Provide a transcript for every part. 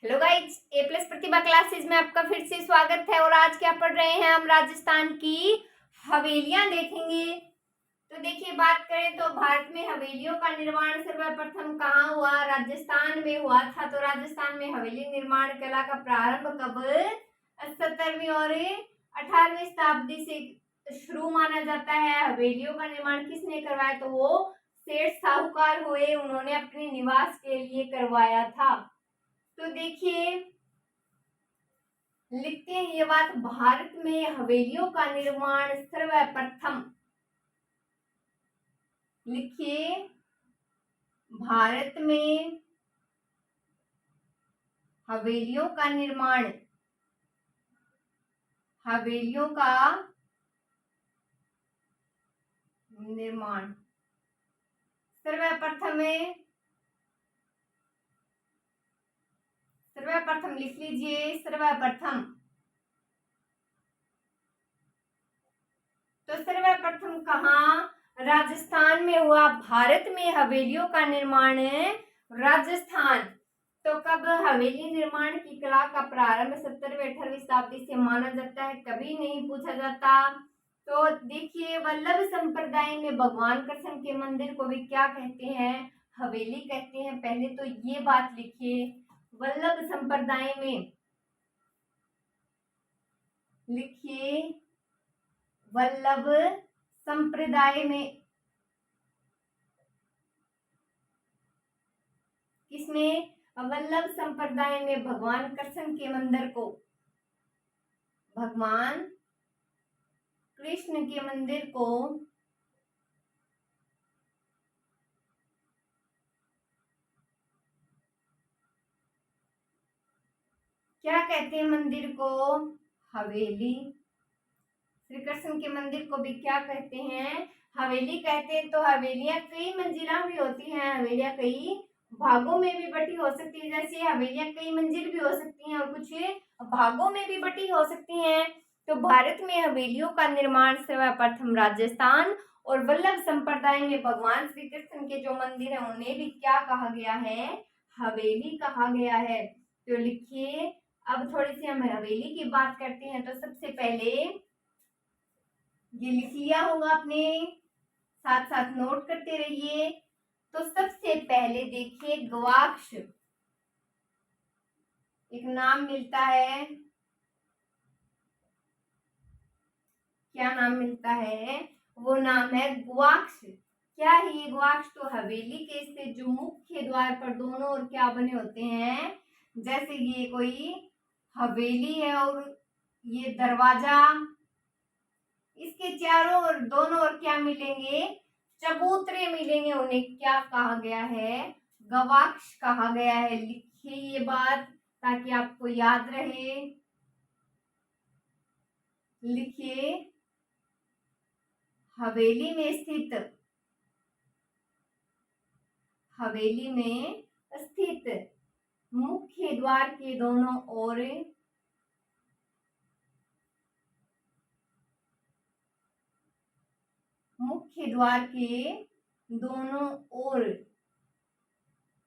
Hello guys, ए plus प्रतिभा classes में आपका फिर से स्वागत है। और आज क्या पढ़ रहे हैं हम? राजस्थान की हवेलियां देखेंगे। तो देखिए, बात करें तो भारत में हवेलियों का निर्माण सर्वप्रथम कहाँ हुआ? राजस्थान में हुआ था। तो राजस्थान में हवेली निर्माण कला का प्रारंभ कब? 17वीं और 18वीं शताब्दी से शुरू माना जाता है। हवेलियों का निर्माण किसने करवाया? तो वो सेठ साहूकार हुए, उन्होंने अपने निवास के लिए करवाया था। तो देखिए, लिखते हैं ये बात, भारत में हवेलियों का निर्माण सर्वप्रथम, लिखिए भारत में हवेलियों का निर्माण, हवेलियों का निर्माण सर्वप्रथम लिख लीजिए, सर्वप्रथम। तो सर्वप्रथम कहाँ? राजस्थान में हुआ। भारत में हवेलियों का निर्माण राजस्थान। तो कब हवेली निर्माण की कला का प्रारंभ 17वीं 18वीं शताब्दी से माना जाता है? कभी नहीं पूछा जाता। तो देखिए, वल्लभ संप्रदाय में भगवान कृष्ण के मंदिर को भी क्या कहते हैं? हवेली कहते हैं। पहले तो ये बात लिखिए, वल्लभ संप्रदाय में, लिखिए वल्लभ संप्रदाय में, किसमें? वल्लभ संप्रदाय में भगवान कृष्ण के मंदिर को, भगवान कृष्ण के मंदिर को क्या कहते हैं? मंदिर को हवेली। श्री कृष्ण के मंदिर को भी क्या कहते हैं? हवेली कहते हैं। तो हवेलियां कई मंजिला भी होती हैं, हवेलियां कई भागों में भी बटी हो सकती है। जैसे हवेलियां कई मंजिल भी हो सकती हैं और कुछ भागों में भी बटी हो सकती हैं। तो भारत में हवेलियों का निर्माण सर्वप्रथम राजस्थान, और वल्लभ संप्रदाय में भगवान श्री कृष्ण के जो मंदिर है उन्हें भी क्या कहा गया है? हवेली कहा गया है। तो लिखिए, अब थोड़ी सी हम हवेली की बात करते हैं। तो सबसे पहले ये लिख लिया होगा आपने, साथ साथ नोट करते रहिए। तो सबसे पहले देखिए, गवाक्ष एक नाम मिलता है। क्या नाम मिलता है? वो नाम है गवाक्ष। क्या है ये गवाक्ष? तो हवेली के इससे जो मुख्य द्वार पर दोनों ओर क्या बने होते हैं? जैसे ये कोई हवेली है और ये दरवाजा, इसके चारों ओर दोनों ओर क्या मिलेंगे? चबूतरे मिलेंगे। उन्हें क्या कहा गया है? गवाक्ष कहा गया है। लिखिए ये बात ताकि आपको याद रहे। लिखिए, हवेली में स्थित, हवेली में स्थित मुख्य द्वार के दोनों ओर, मुख्य द्वार के दोनों ओर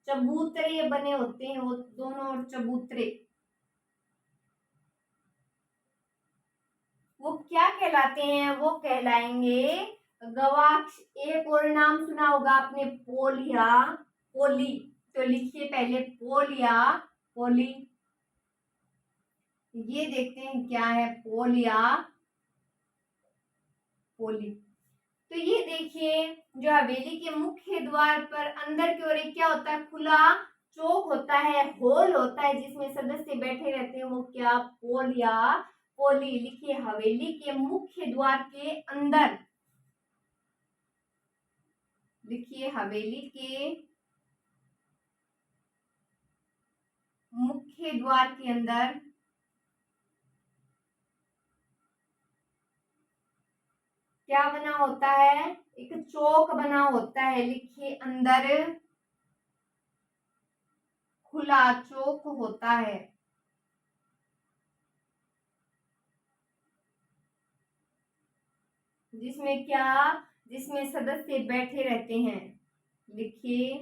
चबूतरे बने होते हैं। वो दोनों ओर चबूतरे, वो क्या कहलाते हैं? वो कहलाएंगे गवाक्ष। एक और नाम सुना होगा आपने, पोलिया, पोली। तो लिखिए पहले पोलिया, पोली। ये देखते हैं क्या है? पोलिया, पोली। तो ये देखिए, जो हवेली के मुख्य द्वार पर अंदर की ओर एक क्या होता है? खुला चौक होता है, हॉल होता है जिसमें सदस्य बैठे रहते हैं। वो क्या? पोलिया, पोली। लिखिए, हवेली के मुख्य द्वार के अंदर, लिखिए हवेली के मुख्य द्वार के अंदर क्या बना होता है? एक चौक बना होता है। लिखिए, अंदर खुला चौक होता है, जिसमें क्या? जिसमें सदस्य बैठे रहते हैं। लिखिए,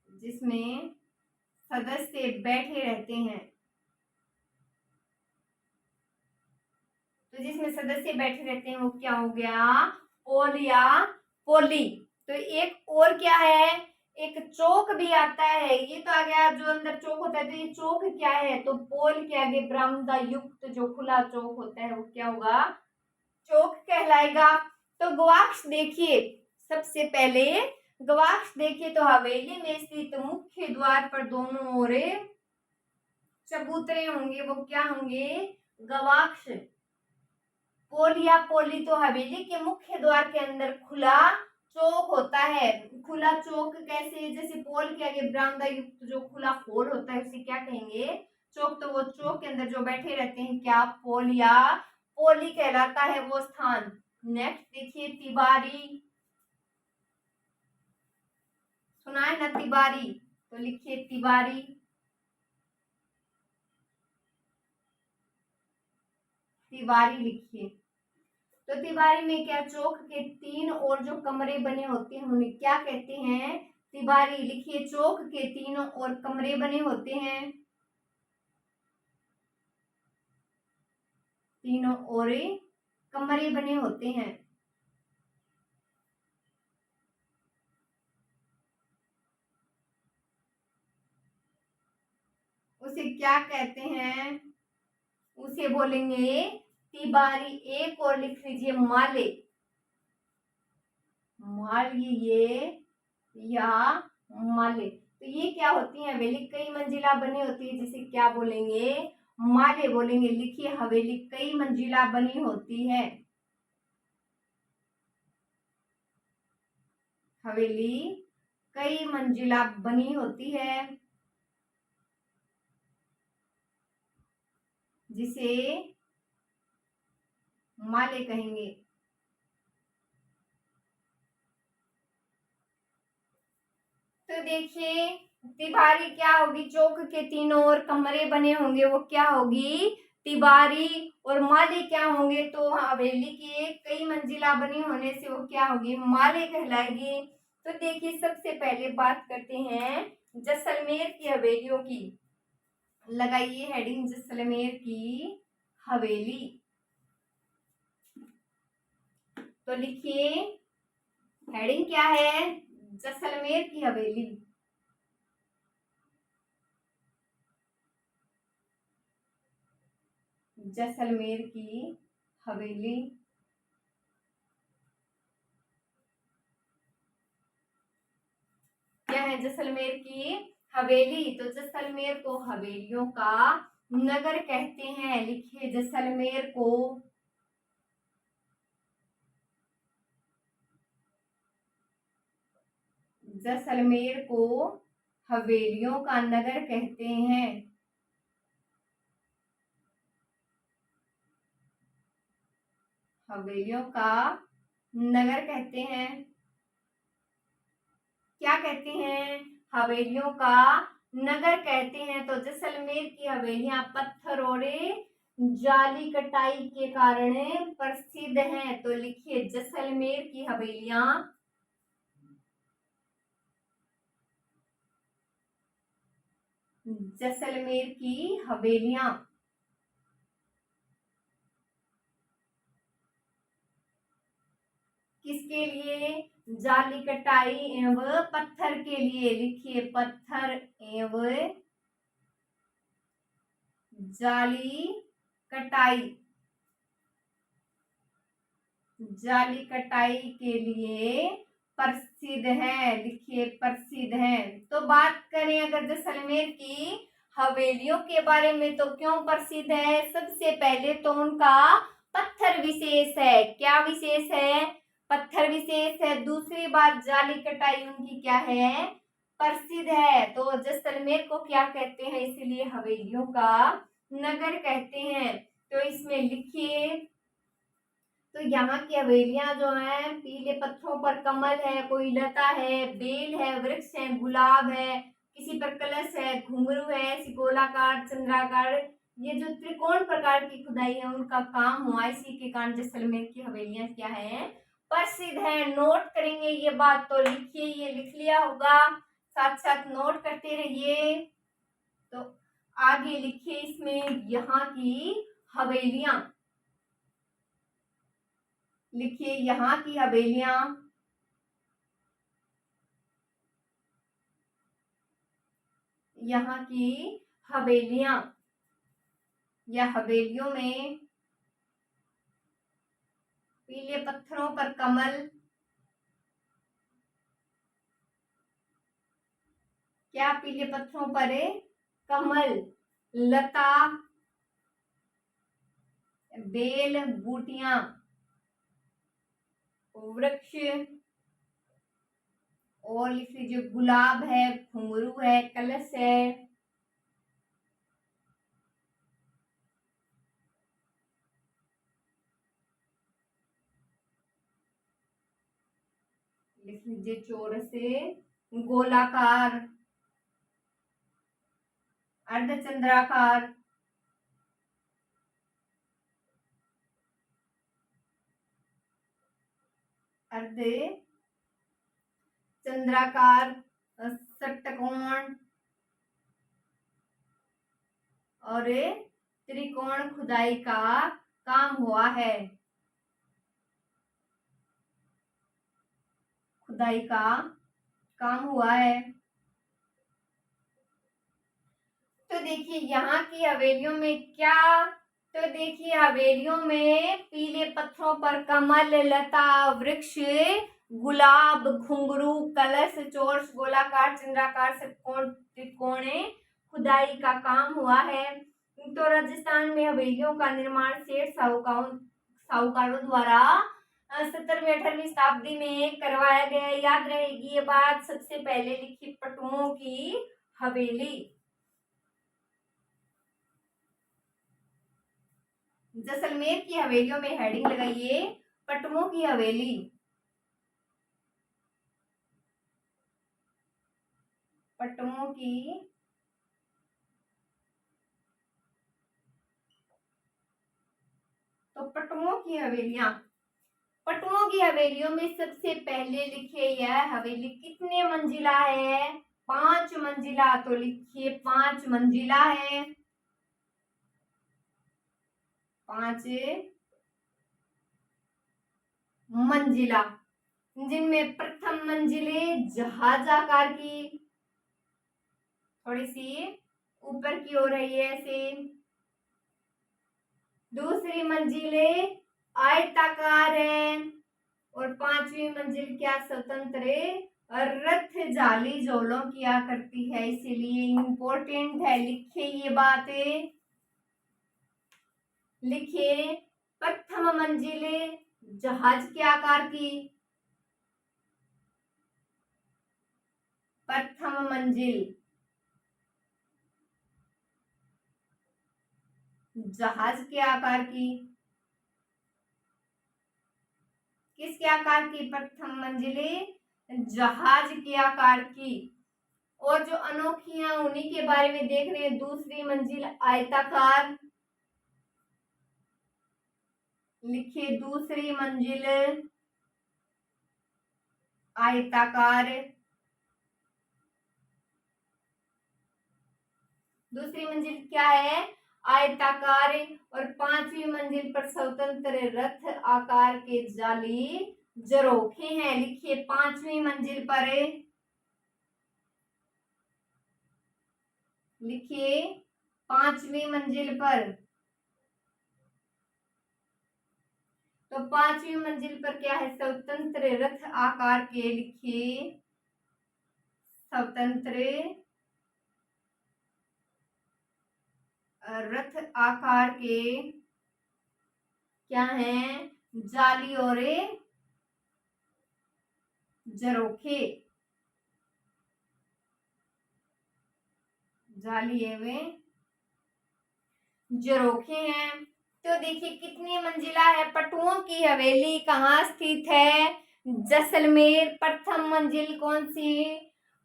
जिसमें सदस्य बैठे रहते हैं। तो जिसमें सदस्य बैठे रहते हैं वो क्या हो गया, पोल या पोली। तो एक और क्या है, एक चौक भी आता है। ये तो आ गया जो अंदर चौक होता है। तो ये चौक क्या है, तो पोल के आगे बरामदा युक्त जो खुला चौक होता है वो क्या होगा, चौक कहलाएगा। तो गवाक्ष देखिए, सबसे पहले गवाक्ष देखिए तो हवेली में स्थित मुख्य द्वार पर दोनों ओर चबूतरे होंगे, वो क्या होंगे, गवाक्ष। पोल या पोली तो हवेली के मुख्य द्वार के अंदर खुला चौक होता है। खुला चौक कैसे, जैसे पोल के आगे बरामदा युक्त जो खुला हॉल होता है उसे क्या कहेंगे, चौक। तो वो चौक के अंदर जो बैठे रहते हैं क्या, पोल या पोली कहलाता है वो स्थान। नेक्स्ट देखिए तिबारी, सुना है ना तिबारी, तो लिखिए तिबारी। तिबारी लिखिए। तो तिबारी में क्या, चौक के तीन और जो कमरे बने होते हैं उन्हें क्या कहते हैं, तिबारी। लिखिए चौक के तीनों और कमरे बने होते हैं, तीनों और कमरे बने होते हैं। उसे क्या कहते हैं, उसे बोलेंगे तिबारी। एक और लिख लीजिए माले, मालिए या माले। तो ये क्या होती है, हवेली कई मंजिला बनी होती है जिसे क्या बोलेंगे, माले बोलेंगे। लिखिए हवेली कई मंजिला बनी होती है, हवेली कई मंजिला बनी होती है जिसे माले कहेंगे। तो देखिए तिबारी क्या होगी, चौक के तीनों ओर कमरे बने होंगे वो क्या होगी, तिबारी। और माले क्या होंगे, तो हवेली की कई मंजिला बनी होने से वो क्या होगी, माले कहलाएगी। तो देखिए सबसे पहले बात करते हैं जैसलमेर की हवेलियों की। लगाइए हेडिंग जैसलमेर की हवेली। तो लिखिए हेडिंग क्या है, जैसलमेर की हवेली। जैसलमेर की हवेली। क्या है जैसलमेर की हवेली, तो जैसलमेर को हवेलियों का नगर कहते हैं। लिखिए जैसलमेर को जैसलमेर को हवेलियों का नगर कहते हैं। हवेलियों का नगर कहते हैं, क्या कहते हैं, हवेलियों का नगर कहते हैं। तो जैसलमेर की हवेलियां पत्थर और जाली कटाई के कारण प्रसिद्ध हैं। तो लिखिए जैसलमेर की हवेलियां जैसलमेर की हवेलियां किसके लिए, जाली कटाई एवं पत्थर के लिए। लिखिए पत्थर एवं जाली कटाई, जाली कटाई के लिए प्रसिद्ध है। लिखिए प्रसिद्ध है। तो बात करें अगर जैसलमेर की हवेलियों के बारे में तो क्यों प्रसिद्ध है, सबसे पहले तो उनका पत्थर विशेष है। क्या विशेष है, पत्थर विशेष है। दूसरी बात जाली कटाई उनकी क्या है, प्रसिद्ध है। तो जैसलमेर को क्या कहते हैं, इसीलिए हवेलियों का नगर कहते हैं। तो इसमें लिखिए, तो यहाँ की हवेलियां जो है पीले पत्थरों पर कमल है, कोई लता है, बेल है, वृक्ष है, गुलाब है, किसी पर कलश है, घुंघरू है, सिकोलाकार, चंद्राकार, ये जो त्रिकोण प्रकार की खुदाई है उनका काम हुआ। इसी के कारण जैसलमेर की हवेलियां क्या है, प्रसिद्ध है। नोट करेंगे ये बात, तो लिखिए, ये लिख लिया होगा, साथ साथ नोट करते रहिए। आगे लिखिए इसमें यहाँ की हवेलियां, लिखिए यहाँ की हवेलियां, यहाँ की हवेलियां या हवेलियों में पीले पत्थरों पर कमल, क्या पीले पत्थरों पर है? कमल, लता, बेल बूटियां, वृक्ष, और लिख लीजिए गुलाब है, घुंघरू है, कलश है, लिख लीजिए चौरस, गोलाकार, अर्धचंद्राकार, अर्ध चंद्राकार, षटकोण और त्रिकोण खुदाई का काम हुआ है, खुदाई का काम हुआ है। तो देखिए यहाँ की हवेलियों में क्या, तो देखिए हवेलियों में पीले पत्थरों पर कमल, लता, वृक्ष, गुलाब, घुंघरू, कलश, चौरस, गोलाकार, चंद्राकार, षटकोण, त्रिकोणे खुदाई का काम हुआ है। तो राजस्थान में हवेलियों का निर्माण सेठ साहूकारों द्वारा 17वीं 18वीं शताब्दी में करवाया गया। याद रहेगी ये बात। सबसे पहले लिखी पटुओं की हवेली, जैसलमेर की हवेलियों में हेडिंग लगाइए पटुओं की हवेली, पटुओं की तो पटुओं की हवेलियां, पटुओं की हवेलियों में सबसे पहले लिखिए यह हवेली कितने मंजिला है? 5 मंजिला। तो लिखिए 5 मंजिला है, 5 मंजिला, जिनमें प्रथम मंजिले जहाज आकार की, थोड़ी सी ऊपर की ओर है ये ऐसे, दूसरी मंजिले आयताकार है, और 5वीं मंजिल क्या स्वतंत्र रथ जाली जोलों किया करती है, इसीलिए इंपॉर्टेंट है। लिखिए ये बातें, लिखिए प्रथम मंजिले जहाज के आकार की, प्रथम मंजिल जहाज के आकार की, किसके आकार की? प्रथम मंजिले जहाज के आकार की। और जो अनोखियां उन्हीं के बारे में देख रहे हैं। दूसरी मंजिल आयताकार, लिखिए दूसरी मंजिल आयताकार, दूसरी मंजिल क्या है? आयताकार। और 5वीं मंजिल पर स्वतंत्र रथ आकार के जाली झरोखे हैं। लिखिए 5वीं मंजिल पर, लिखिए 5वीं मंजिल पर, तो 5वीं मंजिल पर क्या है? स्वतंत्र रथ आकार के, लिखिए स्वतंत्र रथ आकार के क्या है? जाली और झरोखे, जाली एवं झरोखे हैं। तो देखिए कितनी मंजिला है? पटुओं की हवेली कहाँ स्थित है? जैसलमेर। प्रथम मंजिल कौन सी?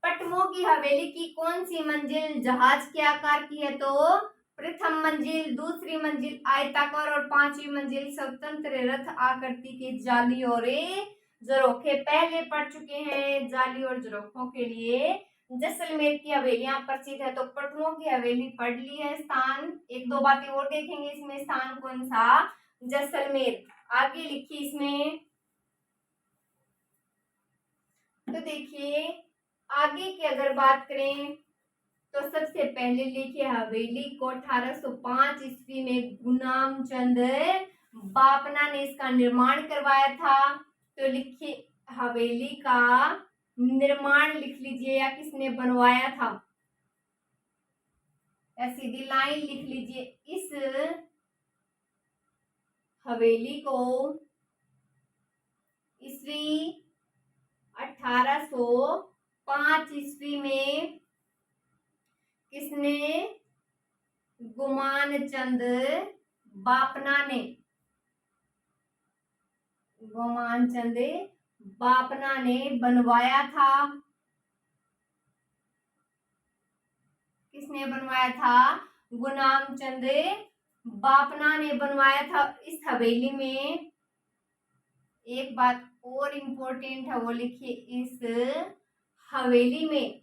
पटुओं की हवेली की कौन सी मंजिल जहाज के आकार की है? तो प्रथम मंजिल। दूसरी मंजिल आयताकार और 5वीं मंजिल स्वतंत्र रथ आकृति के जाली और झरोखे। पहले पढ़ चुके हैं जाली और झरोखों के लिए जैसलमेर की हवेलियां प्रसिद्ध है, तो पटुओं की हवेली पढ़ ली है स्थान। एक दो बातें और देखेंगे इसमें, स्थान कौन सा, जैसलमेर। आगे लिखिए इसमें, तो देखिए आगे की अगर बात करें तो सबसे पहले लिखिए हवेली को 1805 ईस्वी में गुलाम चंद बापना ने इसका निर्माण करवाया था। तो लिखिए हवेली का निर्माण लिख लीजिए, या किसने बनवाया था, या सीधी लाइन लिख लीजिए, इस हवेली को ईस्वी 1805 ईस्वी में किसने, गुमान चंद बापना ने, गुमान चंद बापना ने बनवाया था। किसने बनवाया था, गुलाम चंद बापना ने बनवाया था। इस हवेली में एक बात और इम्पोर्टेंट है, वो लिखिए, इस हवेली में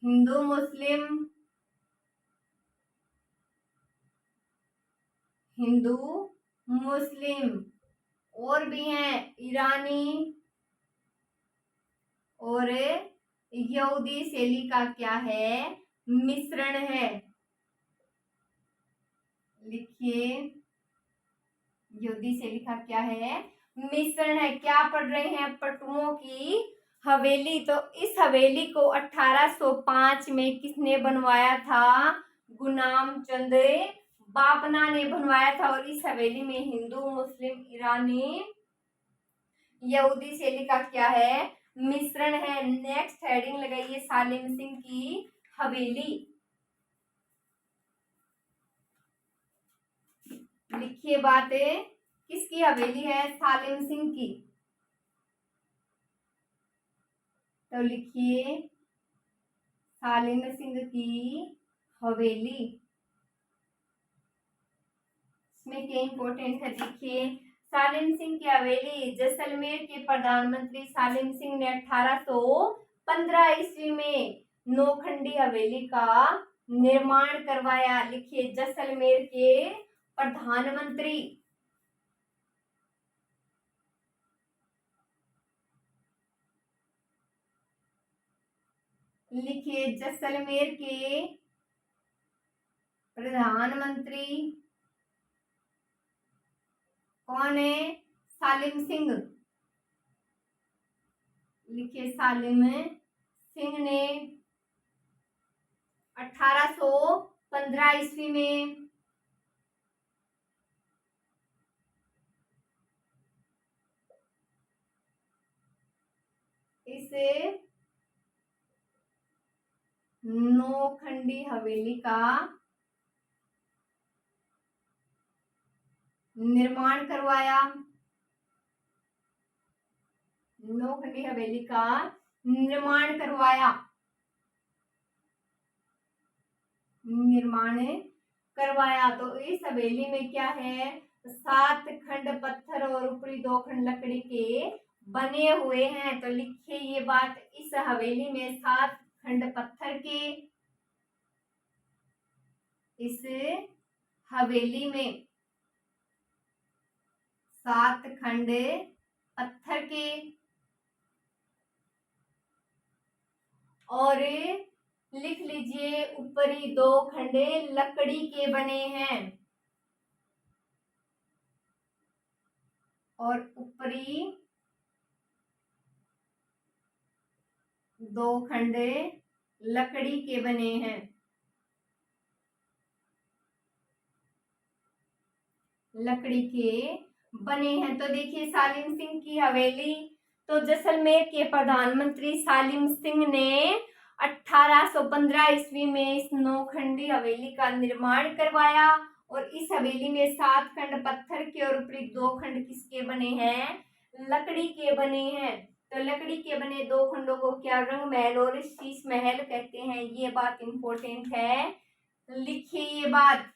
हिंदू मुस्लिम और भी हैं, ईरानी और यहूदी शैली का क्या है, मिश्रण है। लिखिए यहूदी शैली का क्या है, मिश्रण है। क्या पढ़ रहे हैं, पटुओं की हवेली। तो इस हवेली को 1805 में किसने बनवाया था, गुलाम चंद बापना ने बनवाया था। और इस हवेली में हिंदू मुस्लिम ईरानी यहूदी शैली का क्या है, मिश्रण है। नेक्स्ट हेडिंग लगाइए, सालिम सिंह की हवेली। लिखिए बातें, किसकी हवेली है, सालिम सिंह की। तो लिखिए सालिम सिंह की हवेली। इसमें क्या इंपॉर्टेंट है, देखिए सालिम सिंह की हवेली, जैसलमेर के प्रधानमंत्री सालिम सिंह ने 1815 ईस्वी में नौखंडी हवेली का निर्माण करवाया। लिखिए जैसलमेर के प्रधानमंत्री, लिखिए जैसलमेर के प्रधानमंत्री कौन है, सालिम सिंह। लिखिए सालिम सिंह ने 1815 ईस्वी में इस नौखंडी हवेली का निर्माण करवाया। नौखंडी हवेली का निर्माण करवाया, तो इस हवेली में क्या है, 7 खंड पत्थर और ऊपरी 2 खंड लकड़ी के बने हुए हैं। तो लिखिए ये बात, इस हवेली में 7 खंड पत्थर के, इस हवेली में 7 खंड पत्थर के और लिख लीजिए ऊपरी 2 खंडे लकड़ी के बने हैं। और ऊपरी 2 खंडे लकड़ी के बने हैं, लकड़ी के बने हैं। तो देखिए सालिम सिंह की हवेली, तो जैसलमेर के प्रधानमंत्री सालिम सिंह ने 1815 ईस्वी में इस नौखंडी हवेली का निर्माण करवाया। और इस हवेली में 7 खंड पत्थर के और ऊपरी 2 खंड किसके बने हैं, लकड़ी के बने हैं। तो लकड़ी के बने 2 खंडों को क्या रंग महल और शीश महल कहते हैं, ये बात इंपॉर्टेंट है। लिखिए ये बात,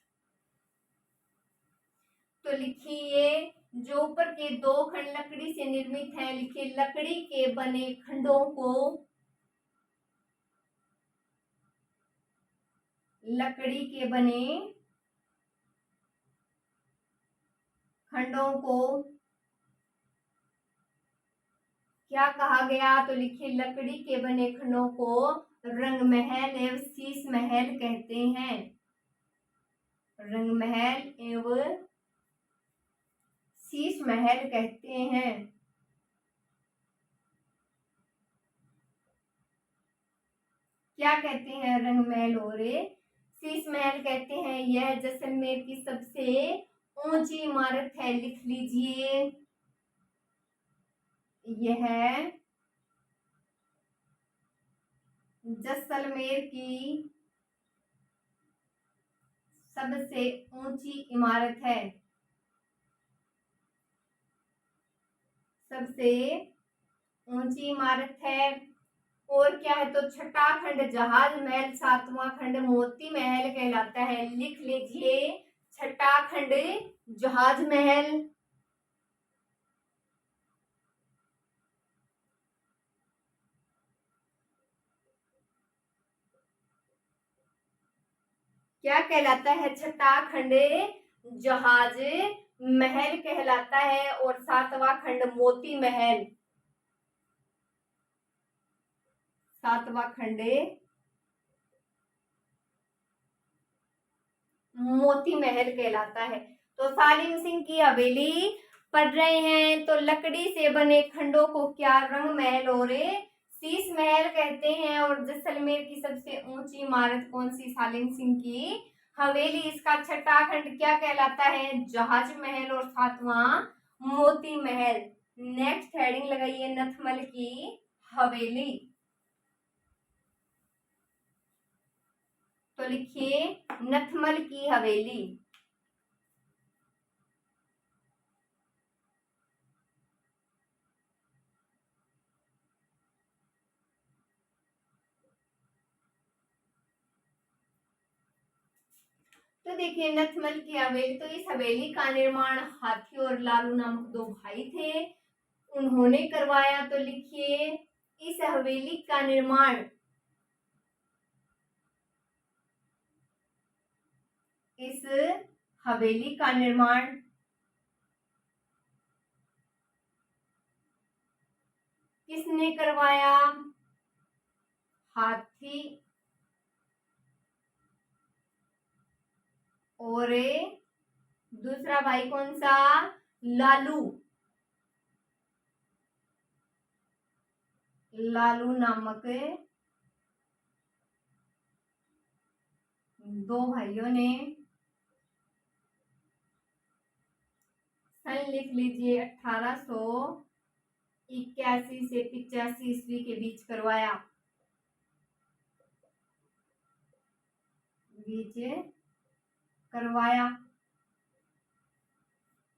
तो लिखिए जो ऊपर के 2 खंड लकड़ी से निर्मित हैं, लिखिए लकड़ी के बने खंडों को लकड़ी के बने खंडों को क्या कहा गया? तो लिखिए लकड़ी के बने खंडों को रंगमहल एवं शीश महल कहते हैं। रंगमहल एवं शीश महल कहते हैं। क्या कहते हैं? रंगमहल और शीश महल कहते हैं। यह जैसलमेर की सबसे ऊंची इमारत है। लिख लीजिए, यह जैसलमेर की सबसे ऊंची इमारत है। सबसे ऊंची इमारत है। और क्या है? तो छठा खंड जहाज महल, सातवां खंड मोती महल कहलाता है। लिख लीजिए, छठा खंड जहाज महल, क्या कहलाता है? छठा खंड जहाज महल कहलाता है। और सातवां खंड मोती महल, सातवां खंड मोती महल कहलाता है। तो सालिम सिंह की हवेली पढ़ रहे हैं। तो लकड़ी से बने खंडों को क्या रंग महल और शीश महल कहते हैं। और जैसलमेर की सबसे ऊंची इमारत कौन सी? सालिम सिंह की हवेली। इसका छठा खंड क्या कहलाता है? जहाज महल। और सातवां मोती महल। नेक्स्ट हेडिंग लगाइए, नथमल की हवेली। तो लिखिए नथमल की हवेली। तो देखिए नथमल की हवेली, तो इस हवेली का निर्माण हाथी और लालू नामक दो भाई थे, उन्होंने करवाया। तो लिखिए इस हवेली का निर्माण, इस हवेली का निर्माण किसने करवाया? हाथी और दूसरा भाई कौन सा? लालू। लालू नामक दो भाइयों ने, सन लिख लीजिए 1881 से 85 ईस्वी के बीच करवाया।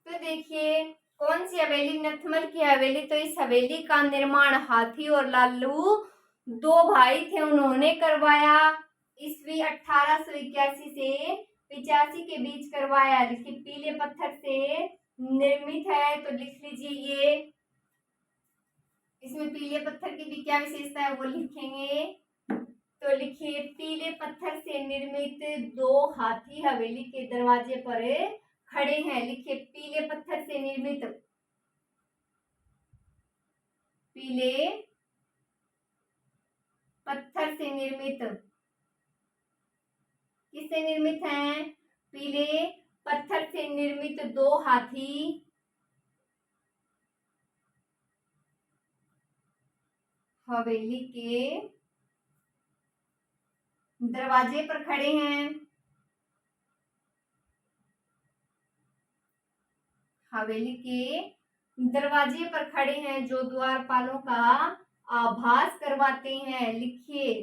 तो देखिए कौन सी हवेली? नथमल की हवेली। तो इस हवेली का निर्माण हाथी और लालू दो भाई थे, उन्होंने करवाया। ईस्वी 1881 से 85 के बीच करवाया। लिखिए पीले पत्थर से निर्मित है। तो लिख लीजिए ये, इसमें पीले पत्थर की भी क्या विशेषता है वो लिखेंगे। तो लिखिए पीले पत्थर से निर्मित दो हाथी हवेली के दरवाजे पर खड़े हैं। लिखिए पीले पत्थर से निर्मित, पीले पत्थर से निर्मित, किससे निर्मित हैं? पीले पत्थर से निर्मित दो हाथी हवेली के दरवाजे पर खड़े हैं। हवेली के दरवाजे पर खड़े हैं, जो द्वारपालों का आभास करवाते हैं। लिखिए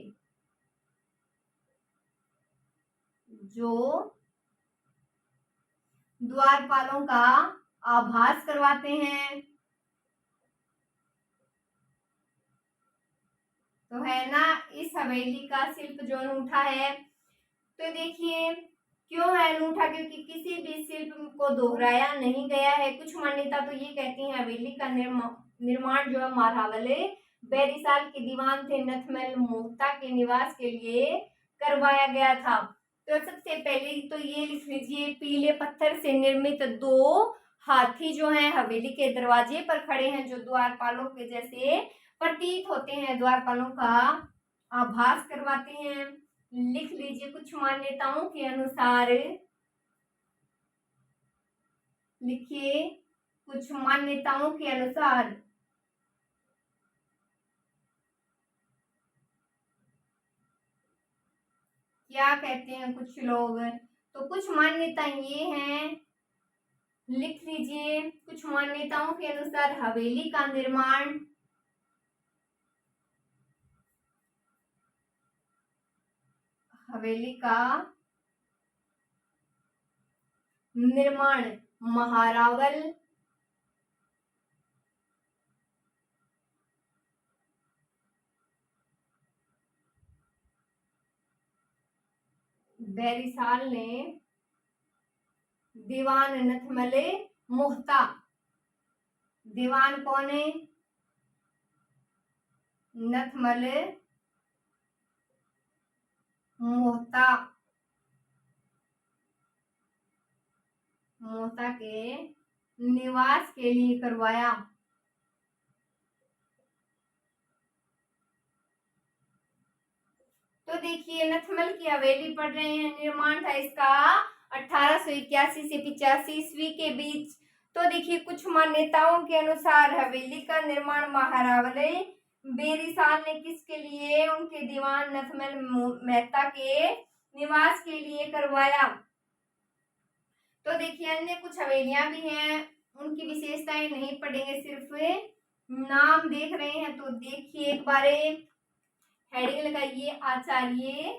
जो द्वारपालों का आभास करवाते हैं। तो है ना इस हवेली का शिल्प जो अनूठा है। तो देखिए क्यों है अनूठा? क्योंकि किसी भी शिल्प को दोहराया नहीं गया है। कुछ मान्यता तो ये कहती है हवेली का निर्माण जो है मारावले बैरिसाल के दीवान थे नथमल मोहता के निवास के लिए करवाया गया था। तो सबसे पहले तो ये लिख लीजिए, पीले पत्थर से निर्मित 2 हाथी जो हैं हवेली के दरवाजे पर खड़े हैं, जो द्वारपालों के जैसे प्रतीत होते हैं, द्वारपालों का आभास करवाते हैं। लिख लीजिए, कुछ मान्यताओं के अनुसार, लिखिए, कुछ मान्यताओं के अनुसार क्या कहते हैं कुछ लोग, तो कुछ मान्यताएं ये हैं, लिख लीजिए, कुछ मान्यताओं के अनुसार हवेली का निर्माण महारावल बैरिसाल ने दीवान नथमले मोहता, दीवान कौन है, नथमले मोहता के निवास के लिए करवाया। तो देखिए, नथमल की हवेली पढ़ रहे हैं, निर्माण था इसका 1881 से 85 ईस्वी के बीच। तो देखिए, कुछ मान्यताओं के अनुसार हवेली का निर्माण महारावले बेरिसाल ने किसके लिए, उनके दीवान नथमल मेहता के निवास के लिए करवाया। तो देखिए, अन्य कुछ हवेलियां भी हैं, उनकी विशेषताएं नहीं पढ़ेंगे, सिर्फ नाम देख रहे हैं। तो देखिए, एक बार हेडिंग लगाइए, आचार्य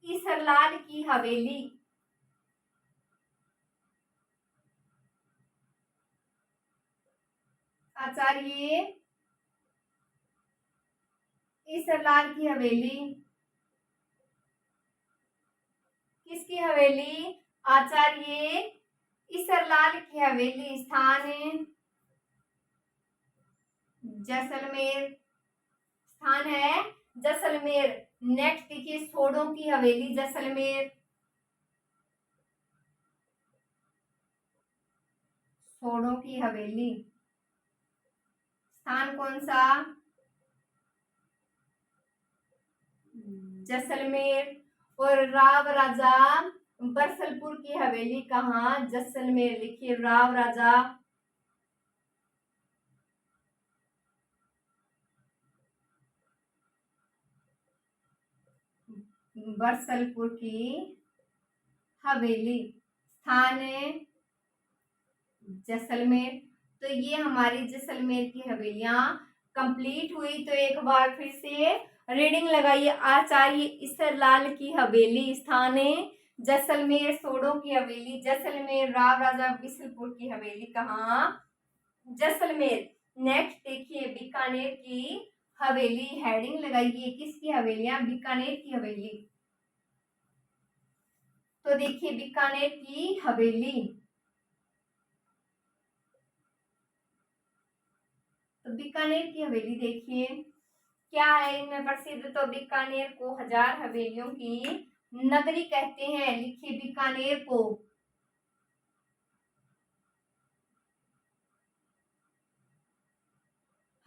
ईसरलाल की हवेली। आचार्य ईसरलाल की हवेली, किसकी हवेली, आचार्य ईसरलाल की हवेली। स्थान जैसलमेर, स्थान है जैसलमेर। नेक्स्ट देखिए, सोडों की हवेली जैसलमेर, सोडों की हवेली, स्थान कौन सा, जैसलमेर। और राव राजा बरसलपुर की हवेली कहाँ, जैसलमेर। लिखिए, राव राजा बरसलपुर की हवेली, स्थान जैसलमेर। तो ये हमारी जैसलमेर की हवेलियां कंप्लीट हुई। तो एक बार फिर से रीडिंग लगाइए, आचार्य ईसरलाल की हवेली, स्थान जैसलमेर। सोडों की हवेली जैसलमेर। राव राजा बिसलपुर की हवेली कहाँ, जैसलमेर। नेक्स्ट देखिए, बीकानेर की हवेली, हेडिंग लगाइए, किसकी हवेलियां, बीकानेर की हवेली। तो देखिए, बीकानेर की हवेली, तो बीकानेर की हवेली देखिए क्या है इनमें प्रसिद्ध। तो बीकानेर को 1000 हवेलियों की नगरी कहते हैं। लिखिए, बीकानेर को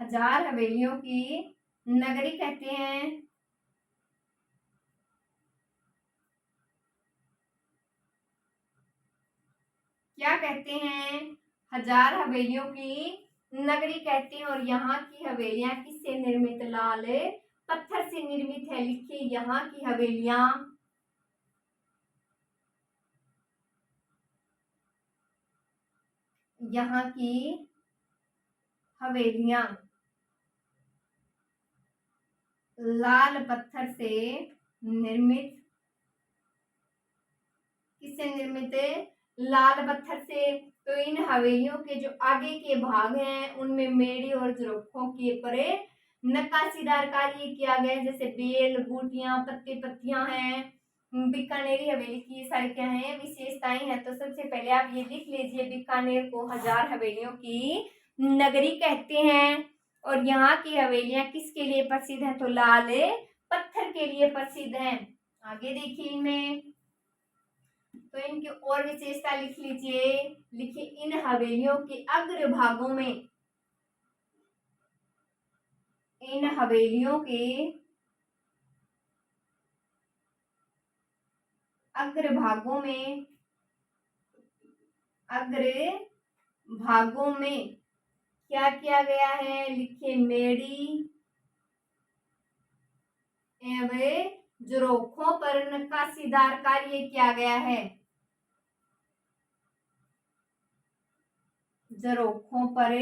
1000 हवेलियों की नगरी कहते हैं। क्या कहते हैं, 1000 हवेलियों की नगरी कहते हैं। और यहाँ की हवेलियां किससे निर्मित, लाल पत्थर से निर्मित है। लिखिए, यहाँ की हवेलियां लाल पत्थर से निर्मित, किससे निर्मित है, लाल पत्थर से। तो इन हवेलियों के जो आगे के भाग हैं उनमें मेढ़ी और झरोखों के ऊपर नक्काशीदार कार्य किया गया है, जैसे बेल, बूटियां, पत्ते, पत्तियां हैं। बीकानेरी हवेली की ये सारी क्या है, विशेषताएं हैं। तो सबसे पहले आप ये लिख लीजिए, बीकानेर को 1000 हवेलियों की नगरी कहते हैं। और यहाँ की हवेलियां किसके लिए प्रसिद्ध हैं, तो लाल पत्थर के लिए प्रसिद्ध हैं। आगे देखिए, इनमें तो इनकी और विशेषता लिख लीजिए। लिखिए, इन हवेलियों के अग्र भागों में, इन हवेलियों के अग्र भागों में, अग्र भागों में क्या किया गया है? लिखिए, मेड़ी एवं झरोखों पर नक्काशीदार कार्य किया गया है। झरोखों पर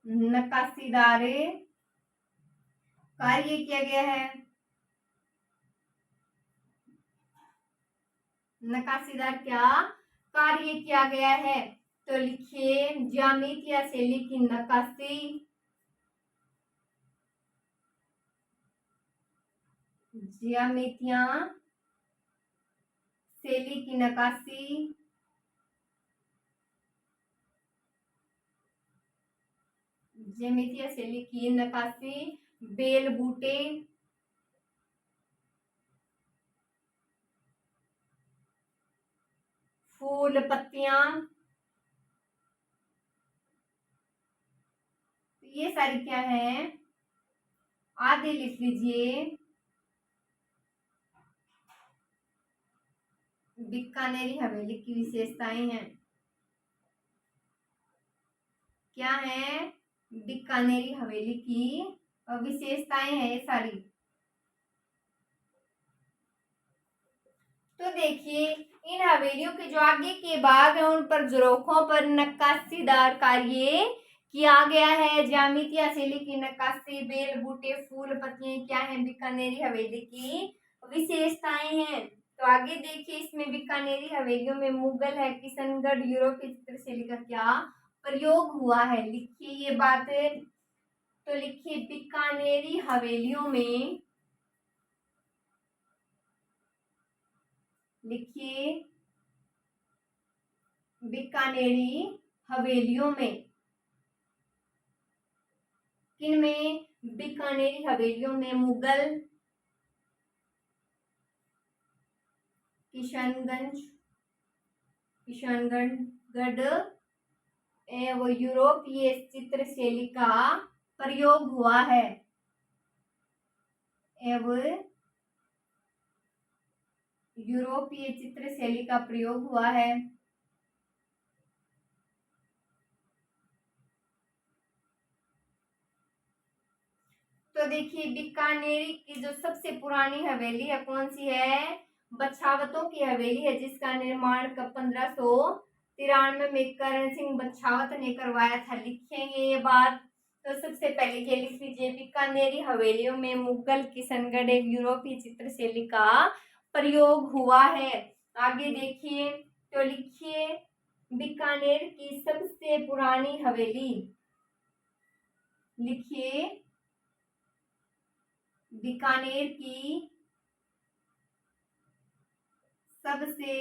नक्काशीदार कार्य किया गया है। नक्काशीदार क्या कार्य किया गया है? तो लिखिए, ज्यामिति या शैली की नक्काशी, ज्यामितियां शैली की नक्काशी, ज्यामितीय शैली की नक्काशी, बेल बूटे, फूल पत्तियां, ये सारी क्या है? आदि लिख लीजिए। बीकानेरी हवेली की विशेषताएं हैं। क्या है? बीकानेरी हवेली की विशेषताएं हैं ये सारी। तो देखिए, इन हवेलियों के जो आगे के भाग हैं उन पर झरोखों पर नक्काशीदार कार्य किया गया है। ज्यामितीय शैली की नक्काशी, बेल बूटे, फूल पत्तियां क्या है? बीकानेरी हवेली की विशेषताएं हैं। तो आगे देखिए, इसमें बीकानेरी हवेलियों में मुगल है, किशनगढ़, यूरोपीय चित्रशैली का क्या प्रयोग हुआ है? लिखिए ये बात। तो लिखिए, बीकानेरी हवेलियों में, लिखिए, बीकानेरी हवेलियों में, किन में? बीकानेरी हवेलियों में मुगल, किशनगंज, किशनगढ़ एवं यूरोपीय चित्रशैली का प्रयोग हुआ है। एवं यूरोपीय चित्रशैली का प्रयोग हुआ है। तो देखिए, बीकानेरी की जो सबसे पुरानी हवेली है कौन सी है? बछावतों की हवेली है, जिसका निर्माण कब 1593 में करण सिंह बछावत ने करवाया था। लिखेंगे ये बात। तो सबसे पहले ये लिख लीजिए, बीकानेरी हवेलियों में मुगल, किशनगढ़ एक यूरोपीय चित्रशैली का प्रयोग हुआ है। आगे देखिए, तो लिखिए, बीकानेर की सबसे पुरानी हवेली, लिखिए, बीकानेर की सबसे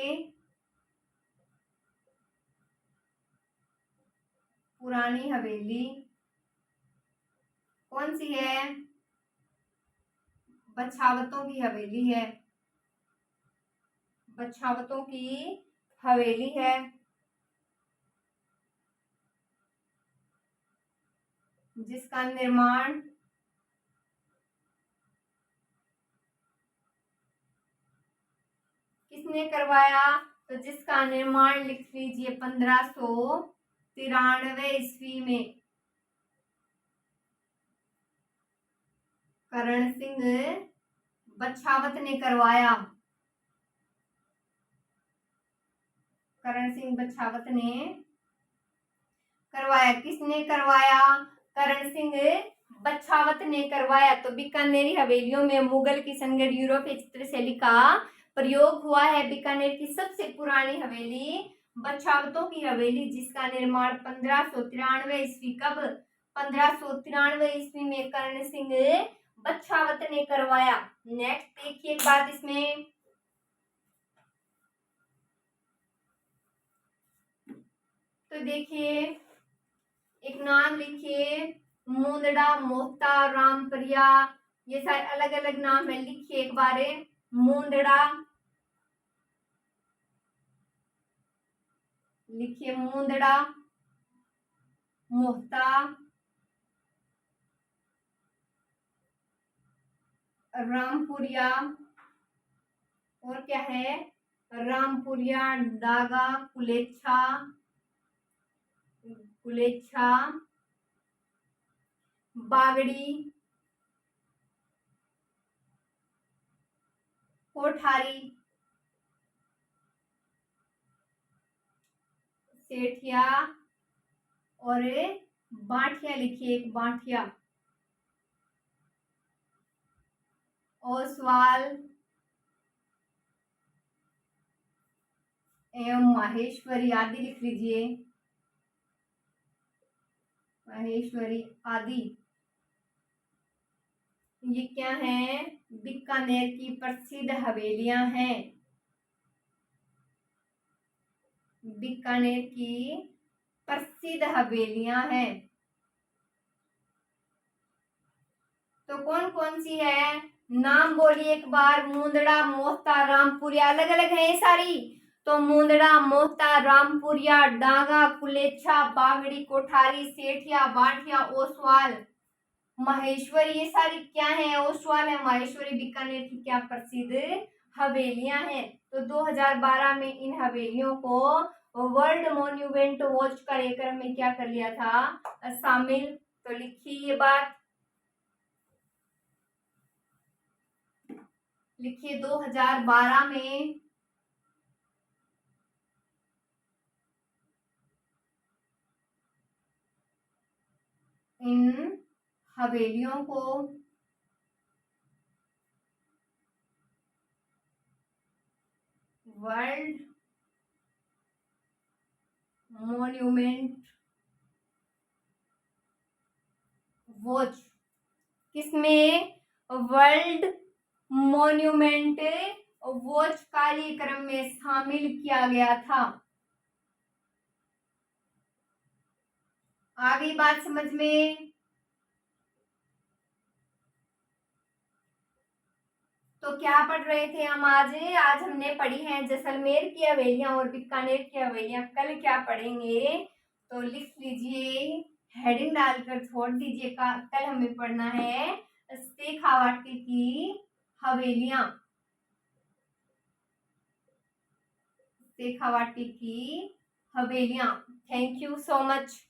पुरानी हवेली कौन सी है? बछावतों की हवेली है। बछावतों की हवेली है, जिसका निर्माण किसने करवाया? तो जिसका निर्माण लिख लीजिए 1593 ईस्वी में करण सिंह बछावत ने करवाया। करण सिंह बछावत ने करवाया। किसने करवाया? करण सिंह बछावत ने करवाया। तो बीकानेरी हवेलियों में मुगल, किशनगढ़, यूरोपीय चित्रशैली का प्रयोग हुआ है। बीकानेर की सबसे पुरानी हवेली बछावतों की हवेली, जिसका निर्माण 1593 ईस्वी, कब? 1593 ईस्वी में करण सिंह बछावत ने करवाया। नेक्स्ट देखिए एक बात इसमें, तो देखिए, एक नाम लिखिए, मुंदड़ा, मोहता, रामप्रिया, ये सारे अलग अलग नाम है। लिखिए एक बार। मूंदड़ा, लिखिए मूंदड़ा, मोहता, रामपुरिया, और क्या है, रामपुरिया, डागा, कुलेच्छा, कुलेच्छा, बागड़ी, कोठारी, सेठिया, और बाठिया, लिखिए एक बाठिया, ओसवाल एवं माहेश्वरी आदि लिख लीजिए, माहेश्वरी आदि। ये क्या है, बीकानेर की प्रसिद्ध हवेलियां हैं, बीकानेर की प्रसिद्ध हवेलियां हैं। तो कौन कौन सी है, नाम बोलिए एक बार, मूंदड़ा, मोहता, रामपुरिया, अलग अलग है ये सारी। तो मूंदड़ा, मोहता, रामपुरिया, डांगा, कुलेच्छा, बागड़ी, कोठारी, सेठिया, बाठिया, ओसवाल, माहेश्वरी, ये सारी क्या है, ओसवाल है, माहेश्वरी, बीकानेर की क्या प्रसिद्ध हवेलियां हैं। तो 2012 में इन हवेलियों को वर्ल्ड मॉन्यूमेंट वॉच कार्यक्रम में क्या कर लिया था, शामिल। तो लिखिए ये बात, लिखिए 2012 में इन हवेलियों को वर्ल्ड मॉन्यूमेंट वॉच, किसमें, वर्ल्ड मॉन्यूमेंट वॉच कार्यक्रम में शामिल किया गया था। आ गई बात समझ में। तो क्या पढ़ रहे थे हम आज, आज हमने पढ़ी है जैसलमेर की हवेलियां और बीकानेर की हवेलियां। कल क्या पढ़ेंगे, तो लिख लीजिए, हेडिंग डालकर छोड़ दीजिए, कल हमें पढ़ना है शेखावाटी की हवेलियां, शेखावाटी की हवेलियां। Thank you so much.